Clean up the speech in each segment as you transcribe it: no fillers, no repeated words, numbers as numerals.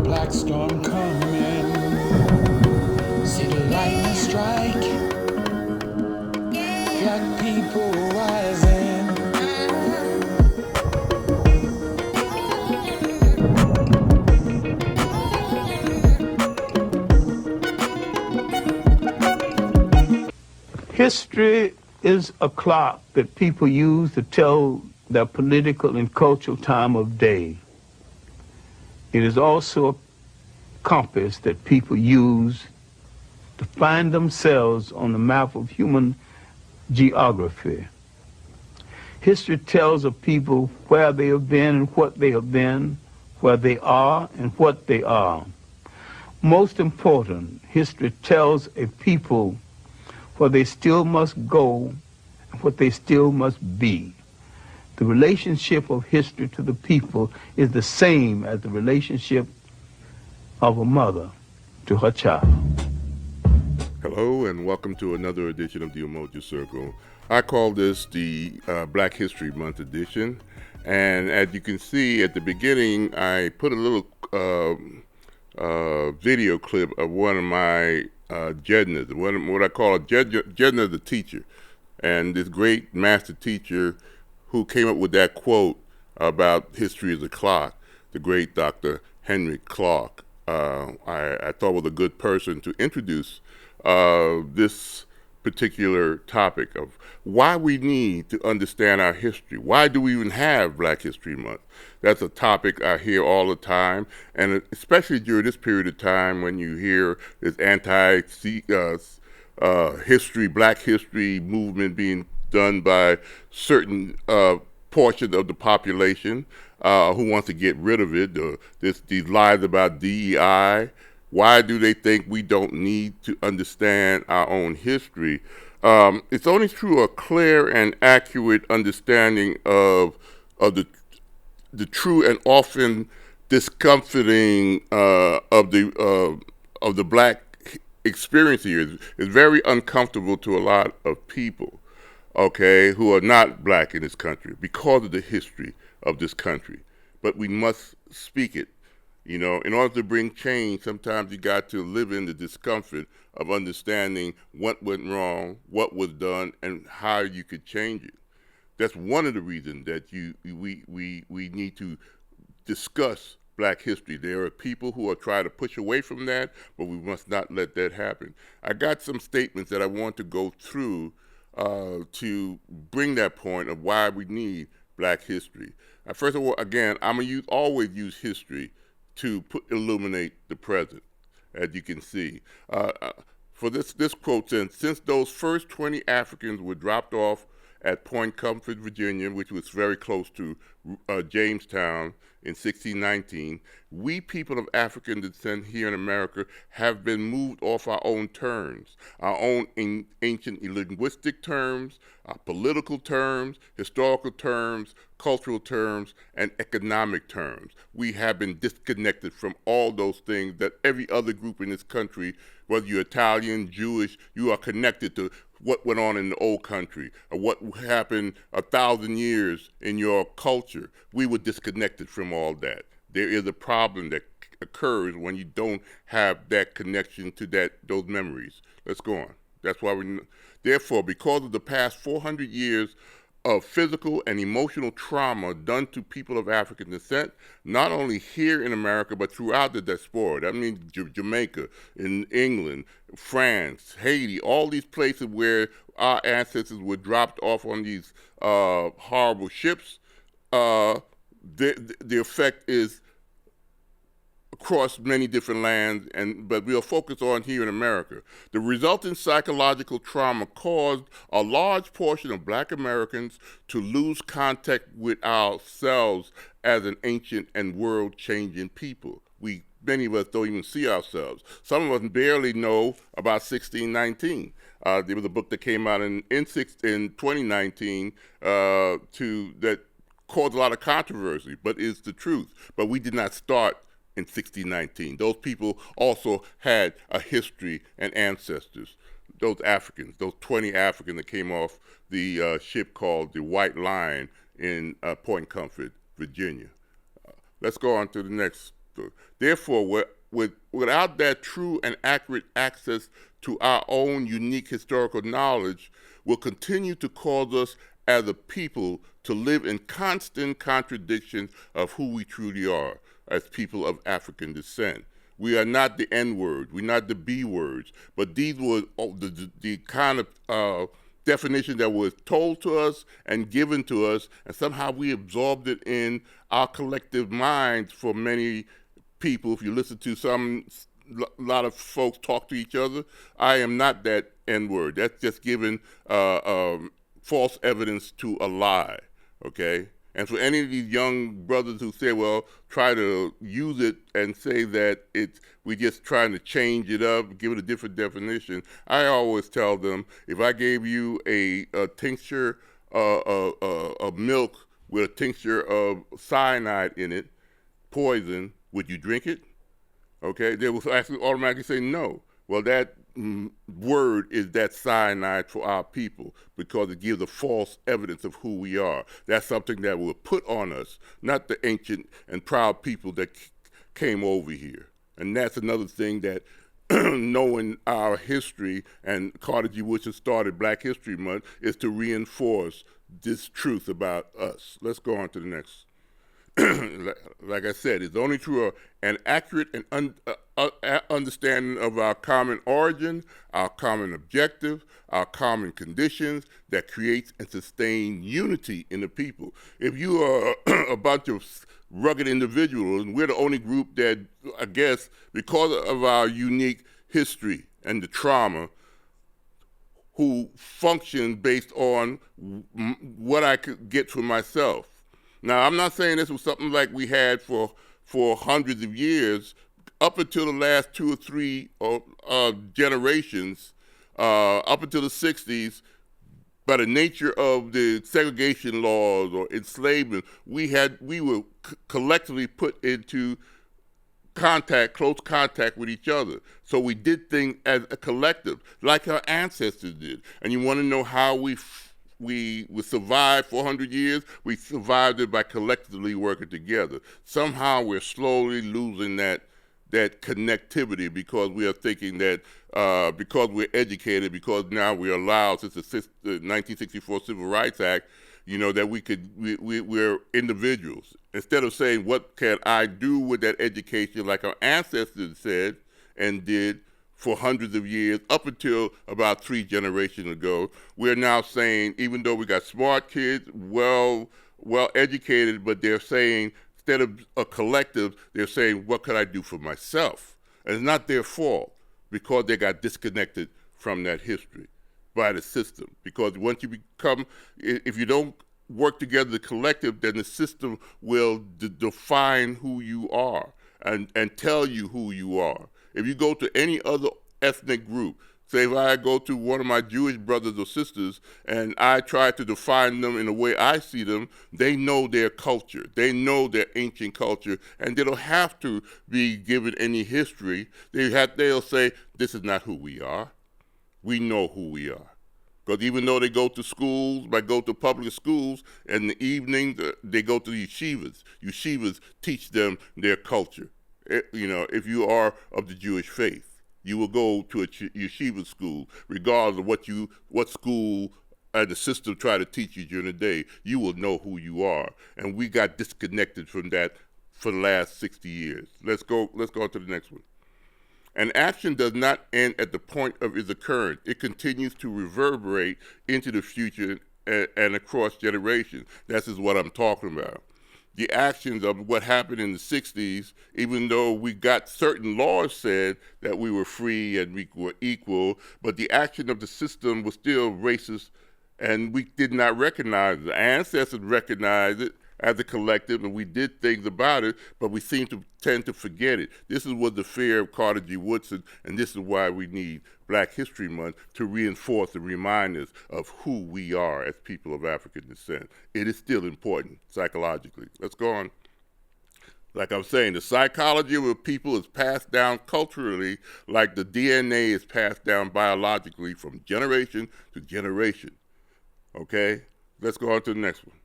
black storm coming. See the lightning strike. Black people rising. History is a clock that people use to tell their political and cultural time of day. It is also a compass that people use to find themselves on the map of human geography. History tells of people where they have been and what they have been, where they are and what they are. Most important, history tells a people where they still must go and what they still must be. The relationship of history to the people is the same as the relationship of a mother to her child. Hello and welcome to another edition of the Umoja Circle. I call this the Black History Month edition, and as you can see at the beginning, I put a little video clip of one of my Jednas, what I call a Jedna the teacher, and this great master teacher who came up with that quote about history as a clock, the great Dr. Henry Clark. I thought was a good person to introduce this particular topic of why we need to understand our history. Why do we even have Black History Month? That's a topic I hear all the time, and especially during this period of time when you hear this anti-history, Black history movement being done by certain portion of the population who wants to get rid of it. These lies about DEI. Why do they think we don't need to understand our own history? It's only through a clear and accurate understanding of the true and often discomforting of the Black experience here. It's very uncomfortable to a lot of people, okay, who are not Black in this country because of the history of this country. But we must speak it. You know, in order to bring change, sometimes you got to live in the discomfort of understanding what went wrong, what was done, and how you could change it. That's one of the reasons that we need to discuss Black history. There are people who are trying to push away from that, but we must not let that happen. I got some statements that I want to go through to bring that point of why we need Black history. First of all, again, I'm going to always use history to illuminate the present, as you can see. For this quote, since those first 20 Africans were dropped off at Point Comfort, Virginia, which was very close to Jamestown in 1619, we people of African descent here in America have been moved off our own terms, our own ancient linguistic terms, our political terms, historical terms, cultural terms, and economic terms. We have been disconnected from all those things that every other group in this country, whether you're Italian, Jewish, you are connected to what went on in the old country or what happened 1,000 years in your culture. We were disconnected from all that. There is a problem that occurs when you don't have that connection to those memories. Let's go on. That's why therefore, because of the past 400 years of physical and emotional trauma done to people of African descent, not only here in America, but throughout the diaspora. That means Jamaica, in England, France, Haiti, all these places where our ancestors were dropped off on these horrible ships. The effect is across many different lands, but we'll focus on here in America. The resulting psychological trauma caused a large portion of Black Americans to lose contact with ourselves as an ancient and world-changing people. Many of us don't even see ourselves. Some of us barely know about 1619. There was a book that came out in 2019 that caused a lot of controversy, but is the truth. But we did not start in 1619. Those people also had a history and ancestors. Those Africans, those 20 Africans that came off the ship called the White Lion in Point Comfort, Virginia. Let's go on to the next So, therefore, without that true and accurate access to our own unique historical knowledge, will continue to cause us as a people to live in constant contradiction of who we truly are as people of African descent. We are not the N word, we're not the B words, but these were the kind of definition that was told to us and given to us, and somehow we absorbed it in our collective minds for many people. If you listen to a lot of folks talk to each other, I am not that N-word. That's just giving false evidence to a lie, okay? And for any of these young brothers who say, well, try to use it and say that we're just trying to change it up, give it a different definition, I always tell them, if I gave you a tincture of milk with a tincture of cyanide in it, poison, would you drink it? Okay, they will actually automatically say no. Well, that word is that cyanide for our people because it gives a false evidence of who we are. That's something that will put on us, not the ancient and proud people that came over here. And that's another thing that knowing our history, and Carter G. Woodson started Black History Month, is to reinforce this truth about us. Let's go on to the next. Like I said, it's only through an accurate and understanding of our common origin, our common objective, our common conditions that creates and sustains unity in the people. If you are a bunch of rugged individuals, and we're the only group that, I guess, because of our unique history and the trauma, who function based on what I could get for myself. Now, I'm not saying this was something like we had for hundreds of years. Up until the last 2 or 3 generations, up until the 60s, by the nature of the segregation laws or enslavement, we were collectively put into close contact with each other. So we did things as a collective, like our ancestors did. And you want to know how we survived 400 years? We survived it by collectively working together. Somehow we're slowly losing that connectivity because we are thinking that because we're educated, because now we're allowed since the 1964 Civil Rights Act, that we're individuals. Instead of saying, what can I do with that education, like our ancestors said and did for hundreds of years, up until about 3 generations ago, we're now saying, even though we got smart kids, well educated, but they're saying, instead of a collective, they're saying, what could I do for myself? And it's not their fault, because they got disconnected from that history by the system. Because once you if you don't work together, the collective, then the system will define who you are and tell you who you are. If you go to any other ethnic group, say if I go to one of my Jewish brothers or sisters and I try to define them in the way I see them, they know their culture. They know their ancient culture, and they don't have to be given any history. They'll say, this is not who we are. We know who we are. Because even though they go to schools, might go to public schools, in the evening they go to yeshivas. Yeshivas teach them their culture. If you are of the Jewish faith, you will go to a yeshiva school, regardless of what school and the system try to teach you during the day. You will know who you are, and we got disconnected from that for the last 60 years. Let's go to the next one. An action does not end at the point of its occurrence. It continues to reverberate into the future and across generations. This is what I'm talking about. The actions of what happened in the 60s, even though we got certain laws said that we were free and we were equal, but the action of the system was still racist, and we did not recognize it. The ancestors recognized it as a collective, and we did things about it, but we seem to tend to forget it. This is what the fear of Carter G. Woodson, and this is why we need Black History Month to reinforce and remind us of who we are as people of African descent. It is still important psychologically. Let's go on. Like I'm saying, the psychology of a people is passed down culturally like the DNA is passed down biologically from generation to generation. Okay? Let's go on to the next one.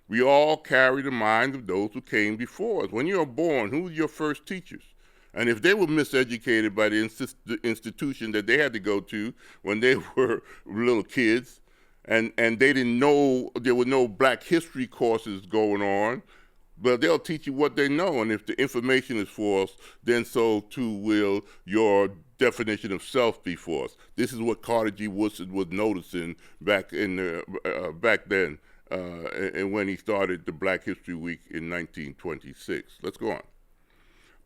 We all carry the minds of those who came before us. When you're born, who were your first teachers? And if they were miseducated by the institution that they had to go to when they were little kids, and they didn't know, there were no black history courses going on, but they'll teach you what they know. And if the information is false, then so too will your definition of self be false. This is what Carter G. Woodson was noticing back then, and when he started the Black History Week in 1926. Let's go on.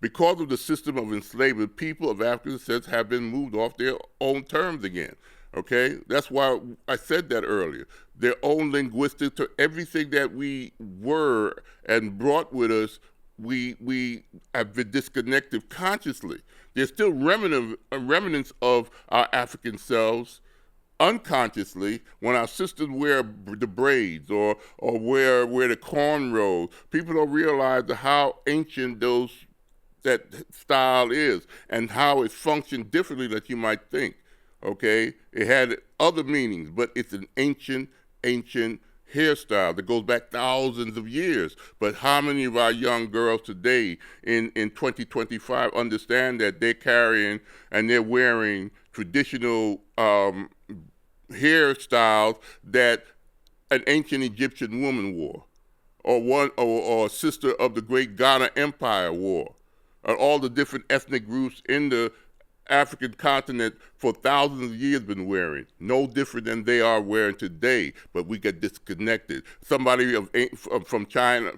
Because of the system of enslavement, people of African descent have been moved off their own terms again. Okay, that's why I said that earlier. Their own linguistic, to everything that we were and brought with us, we have been disconnected consciously. There's still remnants of our African selves unconsciously when our sisters wear the braids or wear the cornrows. People don't realize how ancient that style is and how it functioned differently than you might think. Okay, it had other meanings, but it's an ancient hairstyle that goes back thousands of years. But how many of our young girls today in 2025 understand that they're carrying and they're wearing traditional hairstyles that an ancient Egyptian woman wore, or a sister of the great Ghana Empire wore, or all the different ethnic groups in the African continent for thousands of years been wearing, no different than they are wearing today, but we get disconnected. Somebody from China,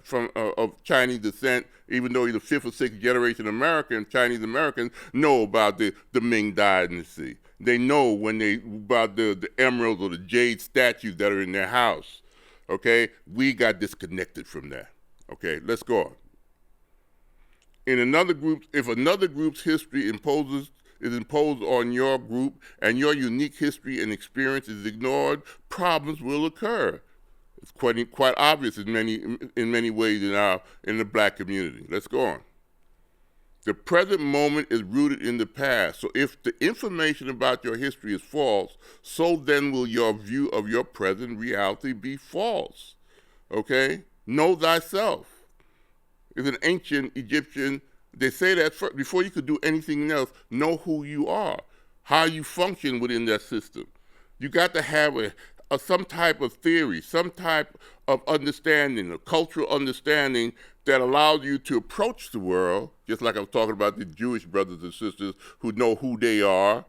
of Chinese descent, even though he's a fifth or sixth generation American, Chinese Americans know about the Ming Dynasty. They know about the emeralds or the jade statues that are in their house. Okay, we got disconnected from that. Okay, let's go on. In another group, if another group's history is imposed on your group and your unique history and experience is ignored, problems will occur. It's quite obvious in many ways in the black community. Let's go on. The present moment is rooted in the past. So if the information about your history is false, so then will your view of your present reality be false. Okay? Know thyself. It's an ancient Egyptian. They say that before you could do anything else, know who you are, how you function within that system. You got to have some type of theory, some type of understanding, a cultural understanding that allows you to approach the world, just like I was talking about the Jewish brothers and sisters who know who they are,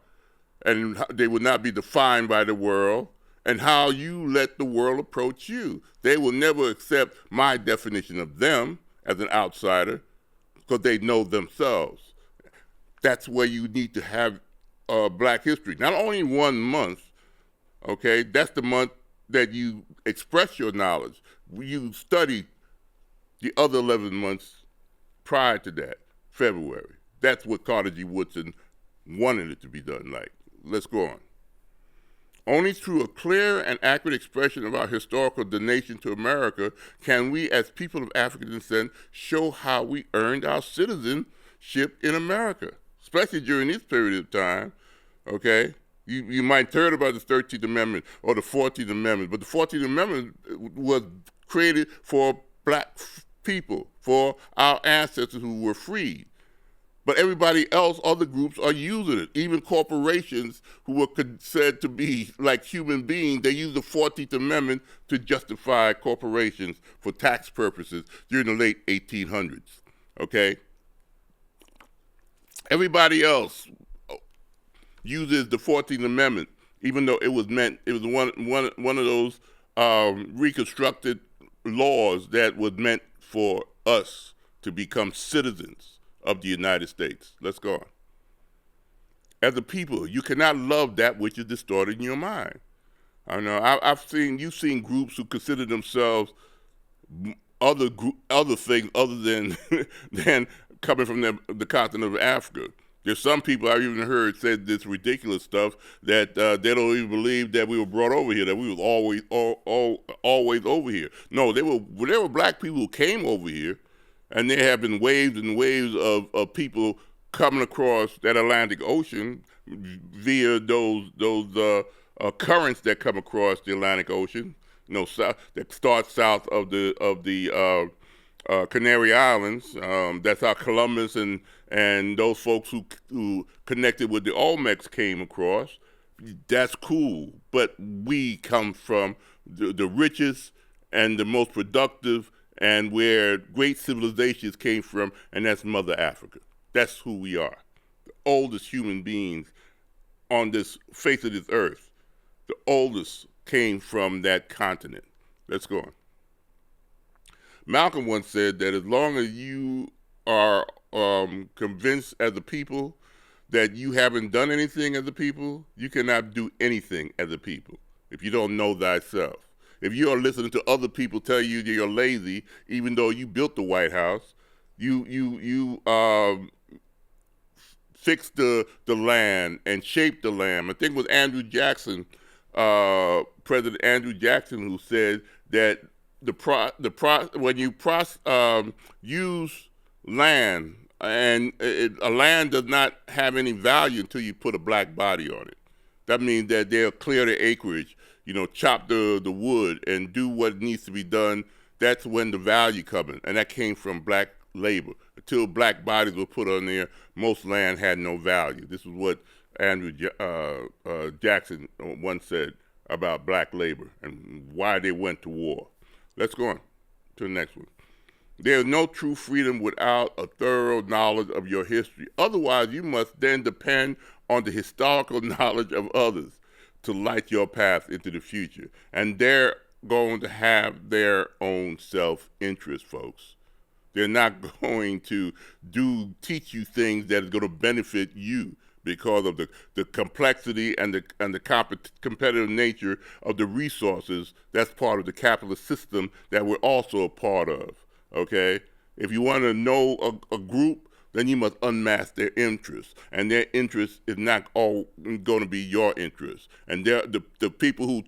and they will not be defined by the world, and how you let the world approach you. They will never accept my definition of them as an outsider, because they know themselves. That's where you need to have Black history. Not only 1 month, okay, that's the month that you express your knowledge. You study the other 11 months prior to that, February. That's what Carter G. Woodson wanted it to be done like. Let's go on. Only through a clear and accurate expression of our historical donation to America can we, as people of African descent, show how we earned our citizenship in America, especially during this period of time, okay? You might have heard about the 13th Amendment or the 14th Amendment, but the 14th Amendment was created for black people, for our ancestors who were freed. But everybody else, other groups are using it. Even corporations who were said to be like human beings, they use the 14th Amendment to justify corporations for tax purposes during the late 1800s, okay? Everybody else uses the 14th Amendment, even though it was one of those reconstructed laws that was meant for us to become citizens of the United States. Let's go on. As a people, you cannot love that which is distorted in your mind. I know you've seen groups who consider themselves other things other than than coming from the continent of Africa. There's some people I've even heard said this ridiculous stuff that they don't even believe that we were brought over here, that we was always over here. No, there were black people who came over here. And there have been waves and waves of people coming across that Atlantic Ocean via those currents that come across the Atlantic Ocean. that starts south of the Canary Islands. That's how Columbus and those folks who connected with the Olmecs came across. That's cool, but we come from the richest and the most productive and where great civilizations came from, and that's Mother Africa. That's who we are. The oldest human beings on this face of this earth. The oldest came from that continent. Let's go on. Malcolm once said that as long as you are convinced as a people that you haven't done anything as a people, you cannot do anything as a people if you don't know thyself. If you are listening to other people tell you that you're lazy, even though you built the White House, you fixed the land and shaped the land. I think it was Andrew Jackson, President Andrew Jackson, who said that when you use land, and a land does not have any value until you put a black body on it. That means that they'll clear the acreage, chop the wood and do what needs to be done. That's when the value comes in, and that came from black labor. Until black bodies were put on there, most land had no value. This is what Andrew Jackson once said about black labor and why they went to war. Let's go on to the next one. There is no true freedom without a thorough knowledge of your history. Otherwise, you must then depend on the historical knowledge of others to light your path into the future. And they're going to have their own self-interest, folks. They're not going to teach you things that are going to benefit you because of the complexity and the competitive nature of the resources. That's part of the capitalist system that we're also a part of. Okay? If you want to know a group, then you must unmask their interests. And their interest is not all going to be your interest. And the people who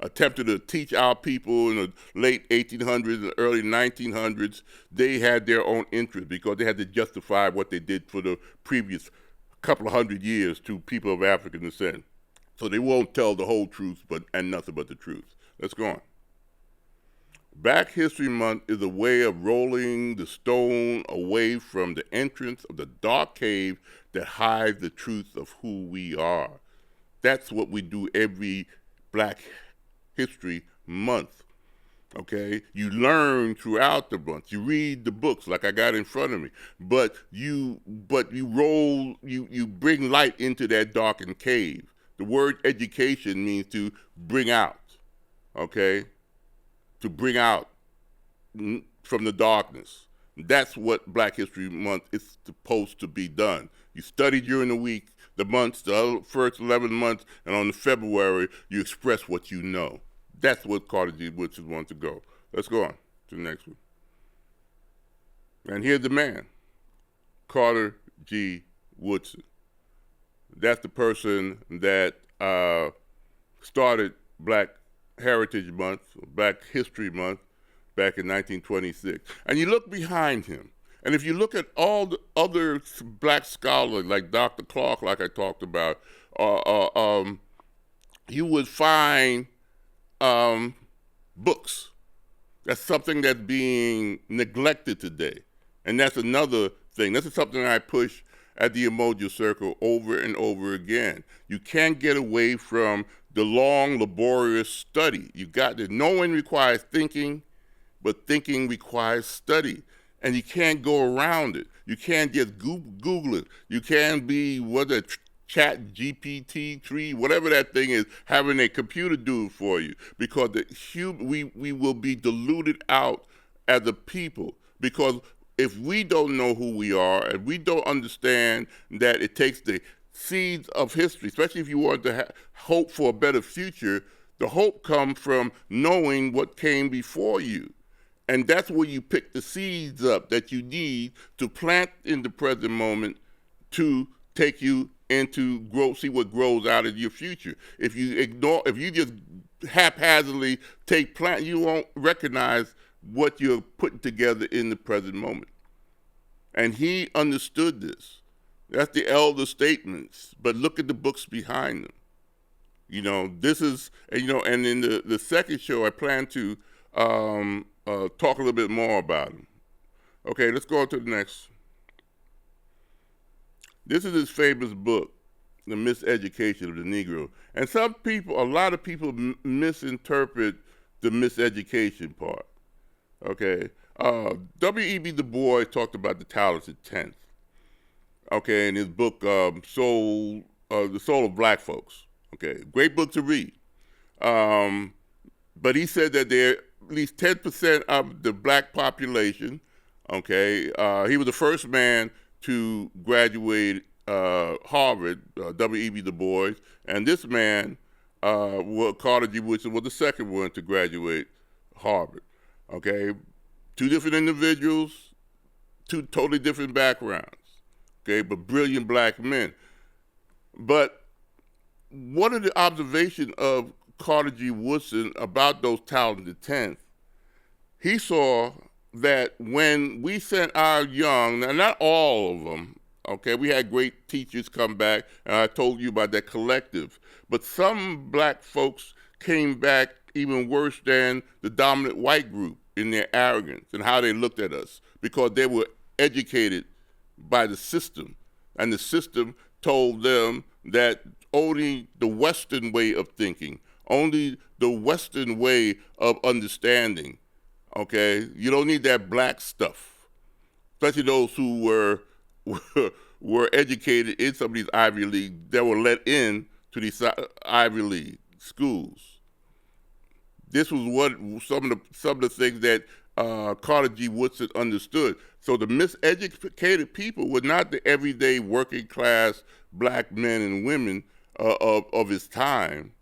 attempted to teach our people in the late 1800s and early 1900s, they had their own interest because they had to justify what they did for the previous couple of hundred years to people of African descent. So they won't tell the whole truth and nothing but the truth. Let's go on. Black History Month is a way of rolling the stone away from the entrance of the dark cave that hides the truth of who we are. That's what we do every Black History Month. Okay, you learn throughout the month. You read the books like I got in front of me, but you bring light into that darkened cave. The word education means to bring out. Okay. To bring out from the darkness. That's what Black History Month is supposed to be done. You study during the week, the months, the first 11 months, and on February, you express what you know. That's what Carter G. Woodson wants to go. Let's go on to the next one. And here's the man, Carter G. Woodson. That's the person that started Black Heritage Month, Black History Month, back in 1926. And you look behind him, and if you look at all the other black scholars, like Dr. Clark, like I talked about, you would find books. That's something that's being neglected today. And that's another thing. This is something I push at the Umoja Circle over and over again. You can't get away from the long, laborious study. Knowing requires thinking, but thinking requires study. And you can't go around it. You can't just Google it. You can't be, Chat GPT-3, whatever that thing is, having a computer do it for you. Because we will be diluted out as a people. Because if we don't know who we are, and we don't understand that it takes the seeds of history, especially if you want to hope for a better future, the hope comes from knowing what came before you. And that's where you pick the seeds up that you need to plant in the present moment to take you into see what grows out of your future. If you just haphazardly plant, you won't recognize what you're putting together in the present moment. And he understood this. That's the elder statements, but look at the books behind them. This is, and in the second show, I plan to talk a little bit more about him. Okay, let's go on to the next. This is his famous book, The Miseducation of the Negro. And a lot of people misinterpret the miseducation part. Okay, W.E.B. Du Bois talked about the talented 10th. Okay, in his book, The Soul of Black Folks. Okay, great book to read. But he said that there are at least 10% of the black population. Okay, he was the first man to graduate Harvard, W.E.B. Du Bois, and this man, Carter G. Woodson, was the second one to graduate Harvard. Okay, two different individuals, two totally different backgrounds. Okay, but brilliant black men. But one of the observations of Carter G. Woodson about those talented 10th, he saw that when we sent our young, now not all of them, okay, we had great teachers come back, and I told you about that collective, but some black folks came back even worse than the dominant white group in their arrogance and how they looked at us, because they were educated by the system, and the system told them that only the Western way of thinking, only the Western way of understanding, okay? You don't need that black stuff, especially those who were educated in some of these Ivy League, that were let in to these Ivy League schools. This was what some of the things that Carter G. Woodson understood. So the miseducated people were not the everyday working class black men and women of his time.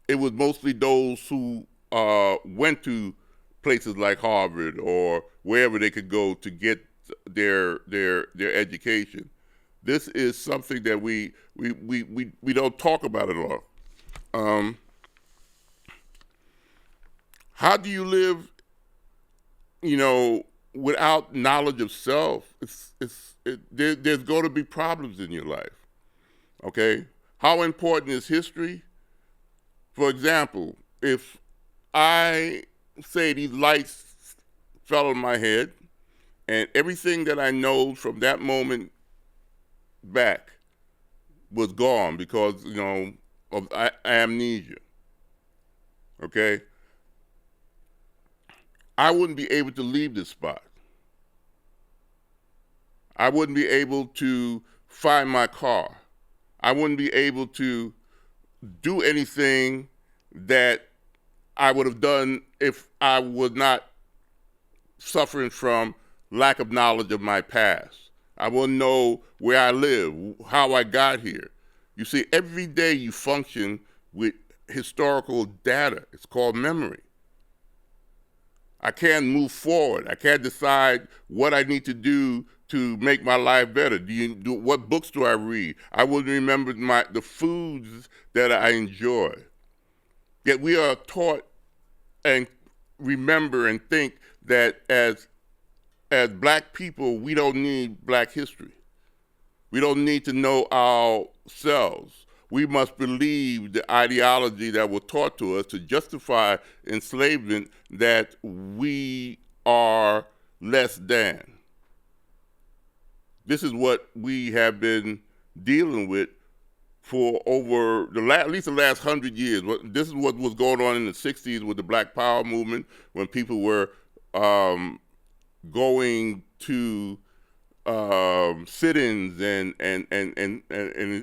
It was mostly those who went to places like Harvard or wherever they could go to get their education. This is something that we don't talk about at all. How do you live, without knowledge of self? There's going to be problems in your life. Okay, how important is history? For example, if I say these lights fell on my head, and everything that I know from that moment back was gone because, of amnesia, okay? I wouldn't be able to leave this spot. I wouldn't be able to find my car. I wouldn't be able to do anything that I would have done if I was not suffering from lack of knowledge of my past. I wouldn't know where I live, how I got here. You see, every day you function with historical data. It's called memory. I can't move forward. I can't decide what I need to do to make my life better. What books do I read? I wouldn't remember the foods that I enjoy. Yet we are taught and remember and think that as black people, we don't need black history. We don't need to know ourselves. We must believe the ideology that was taught to us to justify enslavement, that we are less than. This is what we have been dealing with for over at least the last 100 years. This is what was going on in the 60s with the Black Power movement, when people were going to sit-ins and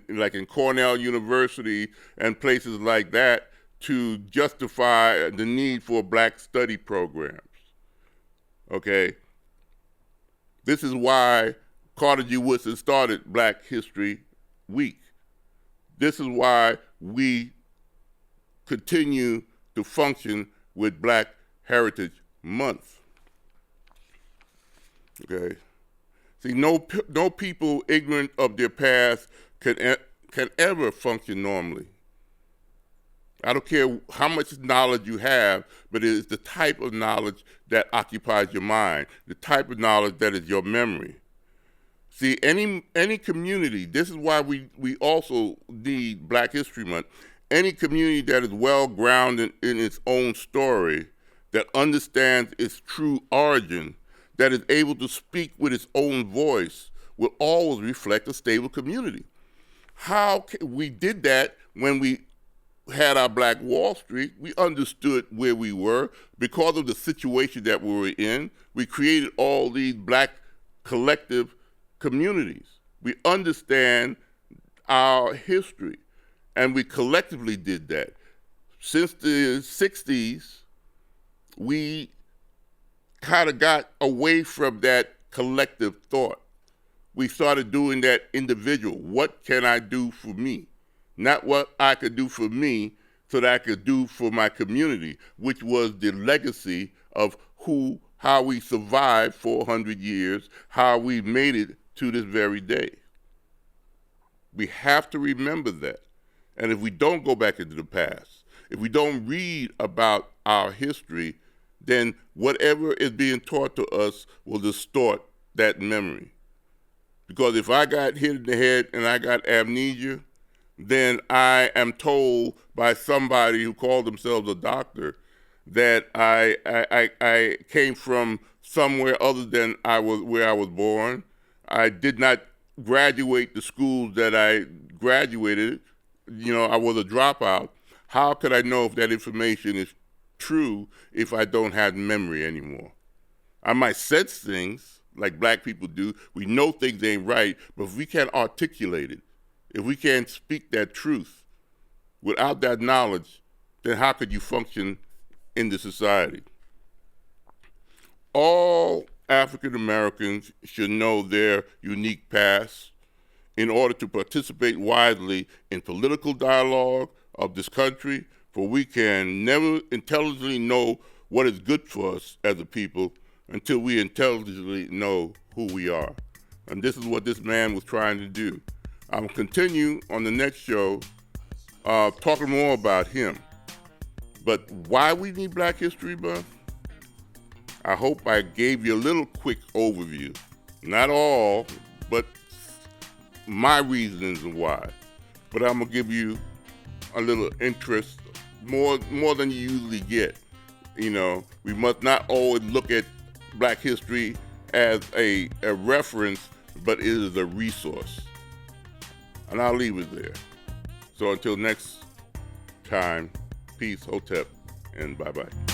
like in Cornell University and places like that to justify the need for black study programs. Okay? This is why Carter G. Woodson started Black History Week. This is why we continue to function with Black Heritage Month. Okay? See, no people ignorant of their past can ever function normally. I don't care how much knowledge you have, but it is the type of knowledge that occupies your mind, the type of knowledge that is your memory. See, any community, this is why we also need Black History Month. Any community that is well grounded in its own story, that understands its true origin, that is able to speak with its own voice, will always reflect a stable community. We did that when we had our Black Wall Street. We understood where we were because of the situation that we were in. We created all these Black collective communities. We understand our history, and we collectively did that. Since the 60s, we kind of got away from that collective thought. We started doing that individual. What can I do for me? Not what I could do for me so that I could do for my community, which was the legacy of how we survived 400 years, how we made it to this very day. We have to remember that. And if we don't go back into the past, if we don't read about our history, then whatever is being taught to us will distort that memory. Because if I got hit in the head and I got amnesia, then I am told by somebody who called themselves a doctor that I came from somewhere other than where I was born. I did not graduate the schools that I graduated. I was a dropout. How could I know if that information is true if I don't have memory anymore? I might sense things like Black people do. We know things ain't right, but if we can't articulate it, if we can't speak that truth without that knowledge, then how could you function in the society? All African Americans should know their unique past in order to participate wisely in political dialogue of this country, for we can never intelligently know what is good for us as a people until we intelligently know who we are. And this is what this man was trying to do. I'll continue on the next show talking more about him. But why we need Black History Month? I hope I gave you a little quick overview. Not all, but my reasons why. But I'm going to give you a little interest, more than you usually get. We must not always look at Black history as a reference, but it is a resource. And I'll leave it there. So until next time, peace, hotep, and bye-bye.